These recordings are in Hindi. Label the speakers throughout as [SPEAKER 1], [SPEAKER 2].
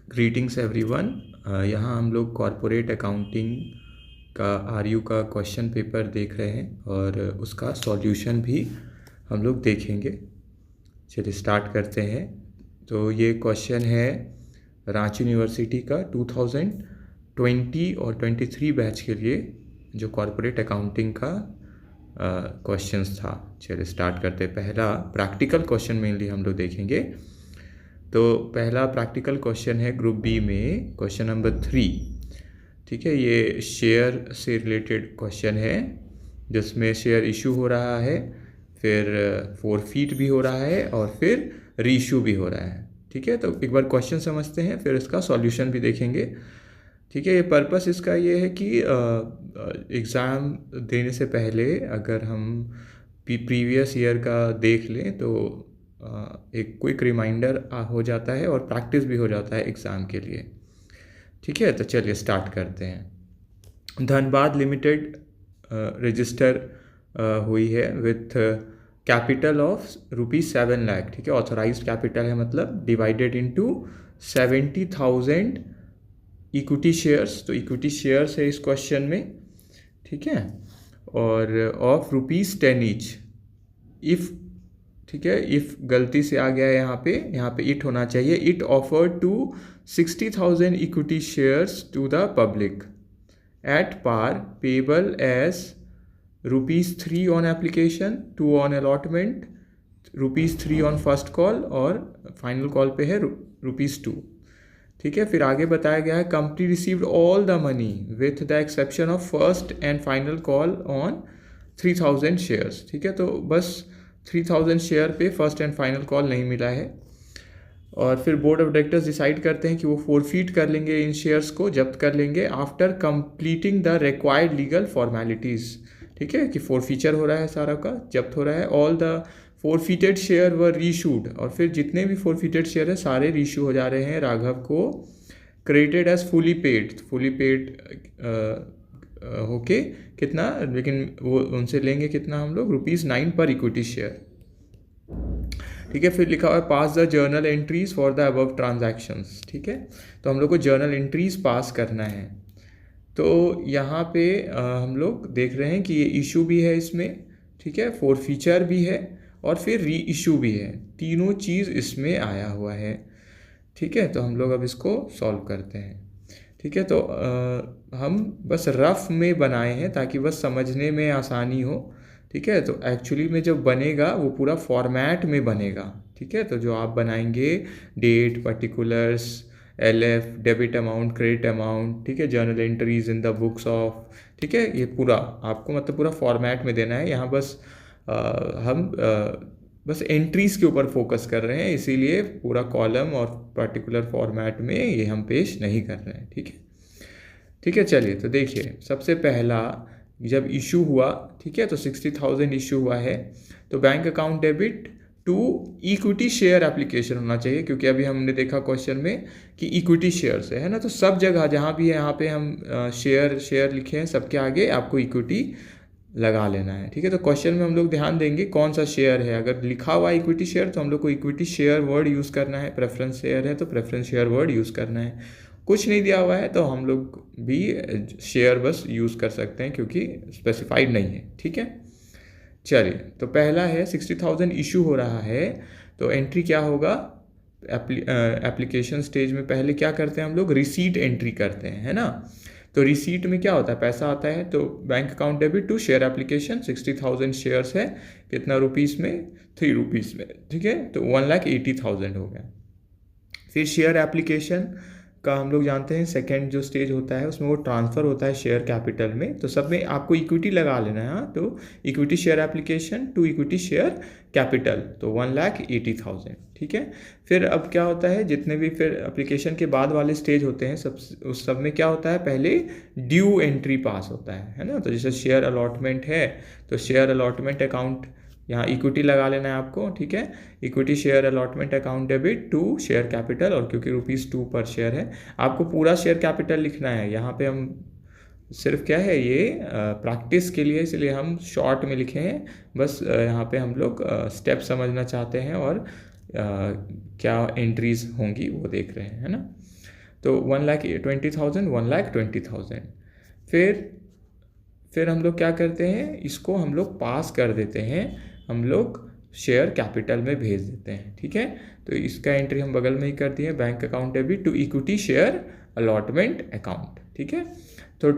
[SPEAKER 1] Greetings everyone. यहाँ हम लोग कॉरपोरेट अकाउंटिंग का आरयू का क्वेश्चन पेपर देख रहे हैं और उसका सॉल्यूशन भी हम लोग देखेंगे। चलिए स्टार्ट करते हैं। तो ये क्वेश्चन है रांची यूनिवर्सिटी का 2020 और 23 बैच के लिए जो कॉरपोरेट अकाउंटिंग का क्वेश्चंस था। चलिए स्टार्ट करते हैं। पहला प्रैक्टिकल क्वेश्चन मेनली हम लोग देखेंगे। तो पहला प्रैक्टिकल क्वेश्चन है ग्रुप बी में क्वेश्चन नंबर 3। ठीक है, ये शेयर से रिलेटेड क्वेश्चन है जिसमें शेयर इशू हो रहा है, फिर फोरफीट भी हो रहा है और फिर रीइशू भी हो रहा है। ठीक है, तो एक बार क्वेश्चन समझते हैं फिर इसका सॉल्यूशन भी देखेंगे। ठीक है, ये पर्पस इसका ये है कि एग्ज़ाम देने से पहले अगर हम प्रीवियस ईयर का देख लें तो एक क्विक रिमाइंडर हो जाता है और प्रैक्टिस भी हो जाता है एग्ज़ाम के लिए। ठीक है, तो चलिए स्टार्ट करते हैं। धनबाद लिमिटेड रजिस्टर हुई है विथ कैपिटल ऑफ ₹7 लाख। ठीक है, ऑथराइज्ड कैपिटल है मतलब डिवाइडेड इनटू 70,000 इक्विटी शेयर्स। तो इक्विटी शेयर्स है इस क्वेश्चन में। ठीक है, और ऑफ ₹10 ईच। इफ़, ठीक है, इफ़ गलती से आ गया है यहाँ पे इट होना चाहिए। It offered to 60,000 equity shares to the public at par payable as ₹3 on application, 2 on allotment, ₹3 on first call और फाइनल कॉल पे है ₹2। ठीक है, फिर आगे बताया गया है company received all the money with the exception of first and final call on 3,000 shares. ठीक है, तो बस 3,000 शेयर पे फर्स्ट एंड फाइनल कॉल नहीं मिला है। और फिर बोर्ड ऑफ डायरेक्टर्स डिसाइड करते हैं कि वो फोरफीट कर लेंगे इन शेयर्स को, जब्त कर लेंगे after completing the required legal formalities. ठीक है, कि फोरफीचर हो रहा है, सारा का जब्त हो रहा है। All the forfeited share were reissued, और फिर जितने भी फोरफीटेड शेयर है सारे रीशू हो जा रहे हैं राघव को। क्रेडिटेड एज फुली पेड होके कितना, लेकिन वो उनसे लेंगे कितना हम लोग, ₹9 पर इक्विटी शेयर। ठीक है, फिर लिखा हुआ है pass the journal entries for the above transactions. ठीक है, तो हम लोग को जर्नल एंट्रीज पास करना है। तो यहाँ पे हम लोग देख रहे हैं कि ये इशू भी है इसमें, ठीक है, फोरफीचर भी है और फिर री इशू भी है, तीनों चीज़ इसमें आया हुआ है। ठीक है, तो हम लोग अब इसको सॉल्व करते हैं। ठीक है, तो हम बस रफ में बनाए हैं ताकि बस समझने में आसानी हो। ठीक है, तो एक्चुअली में जब बनेगा वो पूरा फॉर्मेट में बनेगा। ठीक है, तो जो आप बनाएंगे date, particulars, LF, debit amount, credit amount, ठीक है, journal entries in the books of, ठीक है, ये पूरा आपको मतलब पूरा फॉर्मेट में देना है। यहाँ बस हम बस एंट्रीज़ के ऊपर फोकस कर रहे हैं, इसीलिए पूरा कॉलम और पर्टिकुलर फॉर्मेट में ये हम पेश नहीं कर रहे हैं। ठीक है, ठीक है, चलिए तो देखिए सबसे पहला जब इशू हुआ, ठीक है, तो 60,000 इशू हुआ है, तो bank account debit to equity share application होना चाहिए, क्योंकि अभी हमने देखा क्वेश्चन में कि इक्विटी शेयर्स है ना, तो सब जगह जहाँ भी है यहाँ पे हम शेयर लिखे हैं सबके आगे आपको इक्विटी लगा लेना है। ठीक है, तो क्वेश्चन में हम लोग ध्यान देंगे कौन सा शेयर है। अगर लिखा हुआ है इक्विटी शेयर तो हम लोग को इक्विटी शेयर वर्ड यूज़ करना है, प्रेफरेंस शेयर है तो प्रेफरेंस शेयर वर्ड यूज़ करना है। कुछ नहीं दिया हुआ है तो हम लोग भी शेयर बस यूज़ कर सकते हैं क्योंकि स्पेसिफाइड नहीं है। ठीक है, चलिए तो पहला है 60,000 इशू हो रहा है, तो एंट्री क्या होगा, एप्लीकेशन स्टेज में पहले क्या करते हैं हम लोग, रिसीट एंट्री करते हैं, है ना। तो रिसीट में क्या होता है, पैसा आता है, तो bank account debit to share application, 60,000 shares है, कितना रुपीस में, ₹3 में। ठीक है, तो 1,80,000 हो गया। फिर शेयर एप्लीकेशन का हम लोग जानते हैं सेकंड जो स्टेज होता है उसमें वो ट्रांसफ़र होता है शेयर कैपिटल में, तो सब में आपको इक्विटी लगा लेना है। हाँ, तो equity share application to equity share capital, तो 1,80,000। ठीक है, फिर अब क्या होता है, जितने भी फिर एप्लीकेशन के बाद वाले स्टेज होते हैं उस सब में क्या होता है, पहले ड्यू एंट्री पास होता है ना। तो जैसे शेयर अलॉटमेंट है तो शेयर अलॉटमेंट अकाउंट, यहाँ इक्विटी लगा लेना है आपको। ठीक है, equity share allotment account debit to share capital, और क्योंकि ₹2 पर शेयर है आपको पूरा शेयर कैपिटल लिखना है। यहाँ पे हम सिर्फ क्या है ये प्रैक्टिस के लिए, इसलिए हम शॉर्ट में लिखे हैं। बस यहाँ पे हम लोग स्टेप समझना चाहते हैं और क्या एंट्रीज होंगी वो देख रहे हैं, है ना। तो 1,20,000 1,20,000। फिर हम लोग क्या करते हैं, इसको हम लोग पास कर देते हैं, हम लोग शेयर कैपिटल में भेज देते हैं। ठीक है, तो इसका एंट्री हम बगल में ही कर दिए, bank account debit to equity share allotment account. ठीक है, तो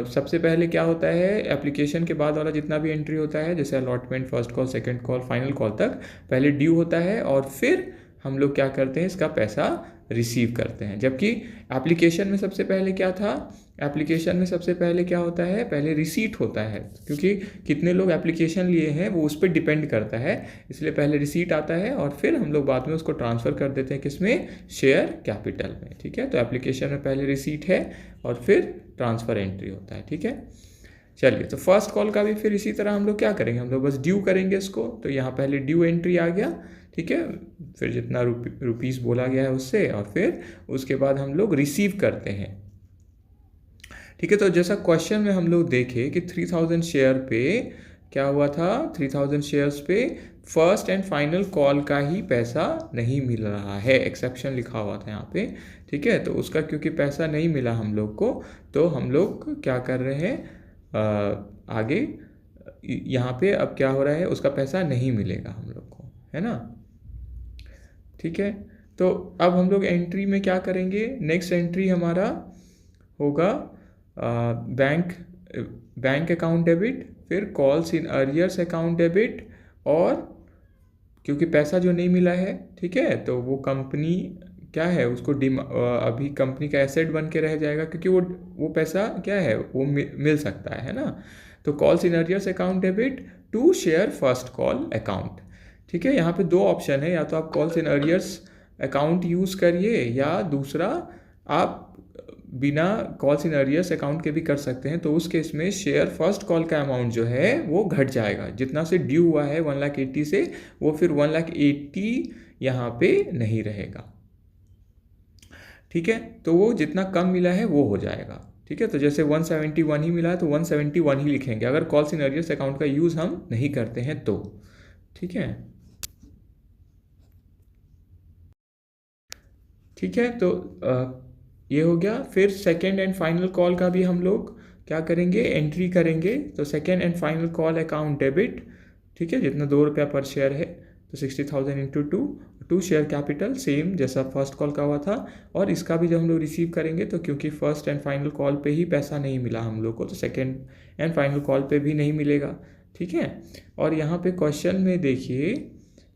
[SPEAKER 1] सबसे पहले क्या होता है, एप्लीकेशन के बाद वाला जितना भी एंट्री होता है, जैसे allotment, first call, second call, final call तक पहले ड्यू होता है और फिर हम लोग क्या करते हैं, इसका पैसा रिसीव करते हैं। जबकि एप्लीकेशन में सबसे पहले क्या था, एप्लीकेशन में सबसे पहले क्या होता है, पहले रिसीट होता है, क्योंकि कितने लोग एप्लीकेशन लिए हैं वो उस पर डिपेंड करता है, इसलिए पहले रिसीट आता है और फिर हम लोग बाद में उसको ट्रांसफ़र कर देते हैं किसमें, शेयर कैपिटल में। ठीक है, तो एप्लीकेशन में पहले रिसीट है और फिर ट्रांसफ़र एंट्री होता है। ठीक है, चलिए, तो फर्स्ट कॉल का भी फिर इसी तरह हम लोग क्या करेंगे, हम लोग बस ड्यू करेंगे इसको, तो यहाँ पहले ड्यू एंट्री आ गया। ठीक है, फिर जितना रुपीस बोला गया है उससे, और फिर उसके बाद हम लोग रिसीव करते हैं। ठीक है, तो जैसा क्वेश्चन में हम लोग देखे कि 3000 शेयर पे क्या हुआ था, 3000 शेयर्स पे फर्स्ट एंड फाइनल कॉल का ही पैसा नहीं मिल रहा है, एक्सेप्शन लिखा हुआ था यहाँ पे। ठीक है, तो उसका क्योंकि पैसा नहीं मिला हम लोग को, तो हम लोग क्या कर रहे हैं, आगे यहाँ पे अब क्या हो रहा है, उसका पैसा नहीं मिलेगा हम लोग को, है ना। ठीक है, तो अब हम लोग एंट्री में क्या करेंगे, नेक्स्ट एंट्री हमारा होगा बैंक अकाउंट डेबिट, फिर calls in arrears account debit, और क्योंकि पैसा जो नहीं मिला है, ठीक है, तो वो कंपनी क्या है, उसको अभी कंपनी का एसेट बन के रह जाएगा, क्योंकि वो पैसा क्या है, वो मिल सकता है ना। तो calls in arrears account debit to share first call account. ठीक है, यहाँ पे दो ऑप्शन है, या तो आप calls in arrears account use करिए, या दूसरा आप बिना कॉल्स इन अरियर्स अकाउंट के भी कर सकते हैं। तो उस केस में शेयर फर्स्ट कॉल का अमाउंट जो है वो घट जाएगा, जितना से ड्यू हुआ है 1,80,000 से, वो फिर 1,80,000 यहाँ पे नहीं रहेगा। ठीक है, तो वो जितना कम मिला है वो हो जाएगा। ठीक है, तो जैसे 171 ही मिला है तो 171 ही लिखेंगे, अगर कॉल्स इन अरियर्स अकाउंट का यूज़ हम नहीं करते हैं तो। ठीक है, ठीक है, तो ये हो गया। फिर सेकेंड एंड फाइनल कॉल का भी हम लोग क्या करेंगे, एंट्री करेंगे। तो second and final call account debit, ठीक है, जितना ₹2 पर शेयर है, तो 60,000 into two share capital, same जैसा फर्स्ट कॉल का हुआ था। और इसका भी जब हम लोग रिसीव करेंगे, तो क्योंकि फर्स्ट एंड फाइनल कॉल पे ही पैसा नहीं मिला हम लोग को, तो सेकेंड एंड फाइनल कॉल पे भी नहीं मिलेगा। ठीक है, और यहाँ पे क्वेश्चन में देखिए,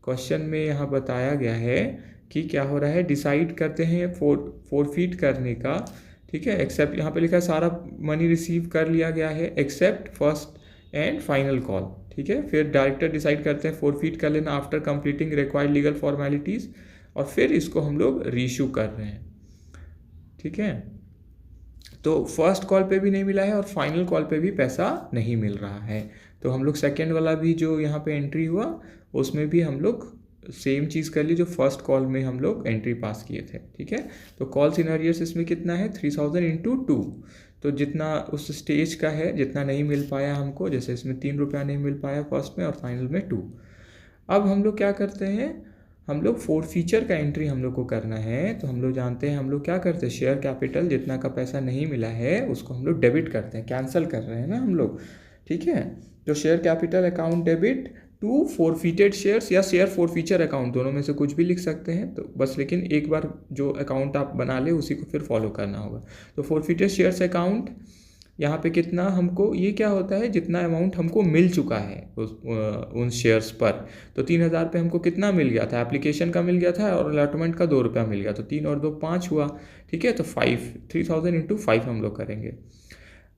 [SPEAKER 1] क्वेश्चन में यहाँ बताया गया है कि क्या हो रहा है, डिसाइड करते हैं फोरफीट करने का। ठीक है, एक्सेप्ट, यहाँ पे लिखा है सारा मनी रिसीव कर लिया गया है accept first and final call. ठीक है, फिर डायरेक्टर डिसाइड करते हैं फोरफीट कर लेना after completing required legal formalities, और फिर इसको हम लोग रीइश्यू कर रहे हैं। ठीक है, तो फर्स्ट कॉल पे भी नहीं मिला है और फाइनल कॉल पे भी पैसा नहीं मिल रहा है, तो हम लोग सेकेंड वाला भी जो यहाँ पे एंट्री हुआ उसमें भी हम लोग सेम चीज़ कर ली जो फर्स्ट कॉल में हम लोग एंट्री पास किए थे। ठीक है, तो कॉल्स इन अरियर्स इसमें कितना है, 3000 इंटू 2, तो जितना उस स्टेज का है, जितना नहीं मिल पाया हमको, जैसे इसमें ₹3 नहीं मिल पाया फर्स्ट में और फाइनल में 2। अब हम लोग क्या करते हैं, हम लोग फोरफीचर का एंट्री हम लोग को करना है। तो हम लोग जानते हैं हम लोग क्या करते हैं, शेयर कैपिटल जितना का पैसा नहीं मिला है उसको हम लोग डेबिट करते हैं, कैंसिल कर रहे हैं ना हम लोग। ठीक है, तो share capital account debit to forfeited shares, या शेयर फोरफीचर अकाउंट, दोनों में से कुछ भी लिख सकते हैं, तो बस लेकिन एक बार जो अकाउंट आप बना ले उसी को फिर फॉलो करना होगा। तो फोरफीटेड शेयर्स अकाउंट, यहाँ पे कितना हमको, ये क्या होता है, जितना अमाउंट हमको मिल चुका है उन शेयर्स पर। तो 3000 पे हमको कितना मिल गया था, एप्लीकेशन का मिल गया था, और अलॉटमेंट का ₹2 मिल गया, तो 3 और 2 5 हुआ। ठीक है, तो 3000 इंटू 5 हम लोग करेंगे।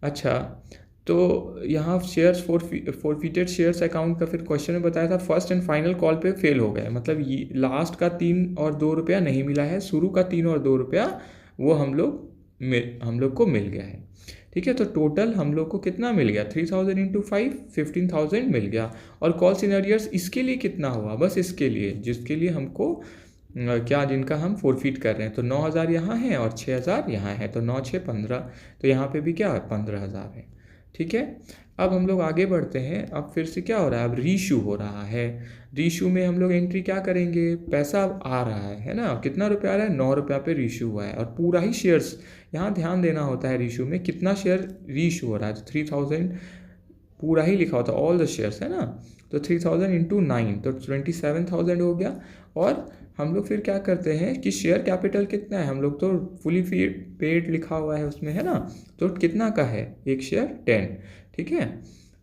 [SPEAKER 1] अच्छा, तो यहाँ शेयर्स फोरफीटेड शेयर्स अकाउंट का फिर क्वेश्चन में बताया था फर्स्ट एंड फाइनल कॉल पे फेल हो गए, मतलब ये लास्ट का 3 और ₹2 नहीं मिला है, शुरू का 3 और ₹2 वो हम लोग को मिल गया है। ठीक है, तो टोटल हम लोग को कितना मिल गया, 3000 इंटू 5 15,000 मिल गया। और कॉल्स इन अरियर्स इसके लिए कितना हुआ, बस इसके लिए जिसके लिए हमको क्या, जिनका हम फोरफीट कर रहे हैं, तो 9,000 यहाँ है और 6,000 यहाँ है, तो 9 6 15, तो यहाँ पे भी क्या है 15,000 है। ठीक है। अब हम लोग आगे बढ़ते हैं। अब फिर से क्या हो रहा है, अब रीशू हो रहा है। रीशू में हम लोग एंट्री क्या करेंगे, पैसा आ रहा है ना, कितना रुपया आ रहा है, 9 रुपया पे रीशू हुआ है और पूरा ही शेयर्स, यहाँ ध्यान देना होता है रीशू में कितना शेयर रीशू हो रहा है। तो 3000 पूरा ही लिखा होता है, ऑल द शेयर्स है ना। तो 3000 इंटू 9 तो 27,000 हो गया। और हम लोग फिर क्या करते हैं कि शेयर कैपिटल कितना है, हम लोग तो फुली पेड लिखा हुआ है उसमें है ना, तो कितना का है, एक शेयर 10, ठीक है।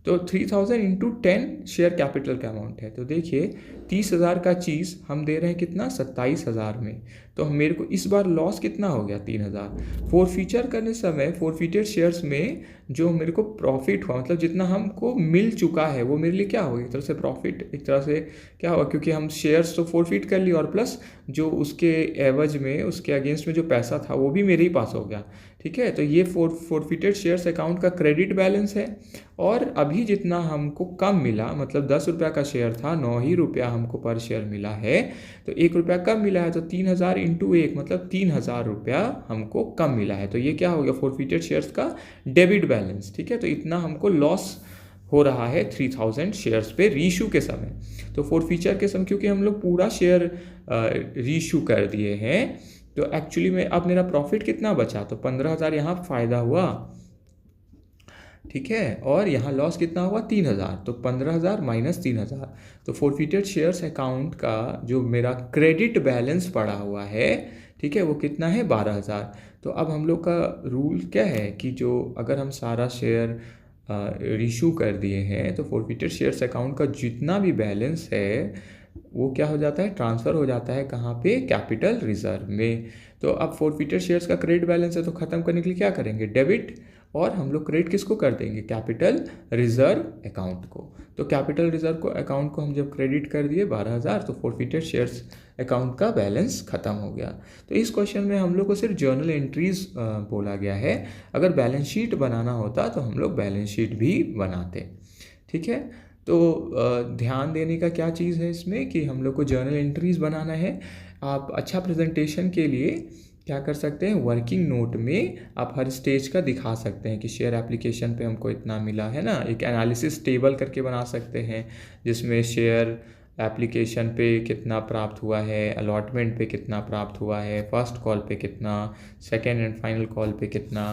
[SPEAKER 1] तो 3000 इंटू 10 शेयर कैपिटल का अमाउंट है। तो देखिए 30,000 का चीज़ हम दे रहे हैं कितना, 27,000 में। तो मेरे को इस बार लॉस कितना हो गया, 3,000। फोरफीचर करने समय फोरफीटेड शेयर्स में जो मेरे को प्रॉफिट हुआ, मतलब जितना हमको मिल चुका है वो मेरे लिए क्या होगा, एक तरह से प्रॉफिट, एक तरह से क्या हुआ, क्योंकि हम शेयर्स तो फोरफीट कर लिए और प्लस जो उसके एवज में, उसके अगेंस्ट में जो पैसा था वो भी मेरे ही पास हो गया, ठीक है। तो ये फोरफीटेड शेयर्स अकाउंट का क्रेडिट बैलेंस है। और अभी जितना हमको कम मिला, मतलब 10 रुपया का शेयर था, 9 ही रुपया हमको पर शेयर मिला है, तो 1 रुपया कम मिला है। तो 3000 इंटू 1 मतलब 3000 रुपया हमको कम मिला है। तो ये क्या हो गया, फोरफीटेड शेयर्स का डेबिट बैलेंस, ठीक है। तो इतना हमको लॉस हो रहा है 3000 शेयर्स पे रीशू के समय। तो फोरफीचर के समय क्योंकि हम लोग पूरा शेयर रीशू कर दिए हैं, तो एक्चुअली में अब मेरा प्रॉफिट कितना बचा, तो 15,000 यहाँ फ़ायदा हुआ, ठीक है। और यहाँ लॉस कितना हुआ, 3,000। तो 15,000 माइनस 3,000, तो फोरफीटेड शेयर्स अकाउंट का जो मेरा क्रेडिट बैलेंस पड़ा हुआ है, ठीक है, वो कितना है, 12,000। तो अब हम लोग का रूल क्या है कि जो अगर हम सारा शेयर रिशू कर दिए हैं तो फोरफीटेड शेयर्स अकाउंट का जितना भी बैलेंस है वो क्या हो जाता है, ट्रांसफ़र हो जाता है कहाँ पे, कैपिटल रिजर्व में। तो अब फोरफीटेड शेयर्स का क्रेडिट बैलेंस है, तो ख़त्म करने के लिए क्या करेंगे, डेबिट, और हम लोग क्रेडिट किसको कर देंगे, कैपिटल रिजर्व अकाउंट को। तो कैपिटल रिजर्व को अकाउंट को हम जब क्रेडिट कर दिए 12,000, तो फोरफीटेड शेयर्स अकाउंट का बैलेंस ख़त्म हो गया। तो इस क्वेश्चन में हम लोग को सिर्फ जर्नल एंट्रीज बोला गया है। अगर बैलेंस शीट बनाना होता तो हम लोग बैलेंस शीट भी बनाते, ठीक है। तो ध्यान देने का क्या चीज़ है इसमें कि हम लोग को जर्नल एंट्रीज बनाना है। आप अच्छा प्रेजेंटेशन के लिए क्या कर सकते हैं, वर्किंग नोट में आप हर स्टेज का दिखा सकते हैं कि शेयर एप्लीकेशन पे हमको इतना मिला है ना। एक एनालिसिस टेबल करके बना सकते हैं जिसमें शेयर एप्लीकेशन पे कितना प्राप्त हुआ है, अलॉटमेंट पे कितना प्राप्त हुआ है, फर्स्ट कॉल पे कितना, सेकेंड एंड फाइनल कॉल पे कितना,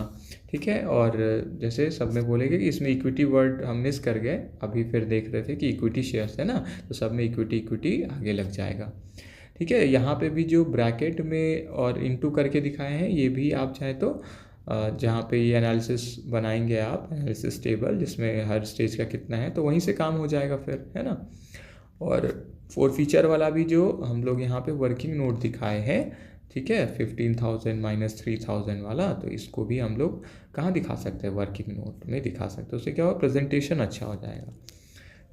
[SPEAKER 1] ठीक है। और जैसे सब में बोलेंगे कि इसमें इक्विटी वर्ड हम मिस कर गए, अभी फिर देख रहे थे कि इक्विटी शेयर्स है ना, तो सब में इक्विटी इक्विटी आगे लग जाएगा, ठीक है। यहाँ पे भी जो ब्रैकेट में और इनटू करके दिखाए हैं ये भी आप चाहें तो जहाँ पे ये एनालिसिस बनाएंगे आप, एनालिसिस टेबल जिसमें हर स्टेज का कितना है, तो वहीं से काम हो जाएगा फिर, है ना। और फोरफीचर वाला भी जो हम लोग यहाँ पे वर्किंग नोट दिखाए हैं, ठीक है, 15,000 माइनस 3,000 वाला, तो इसको भी हम लोग कहाँ दिखा सकते हैं, वर्किंग नोट में दिखा सकते हैं। उससे क्या होगा, प्रेजेंटेशन अच्छा हो जाएगा,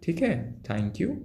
[SPEAKER 1] ठीक है। Thank you.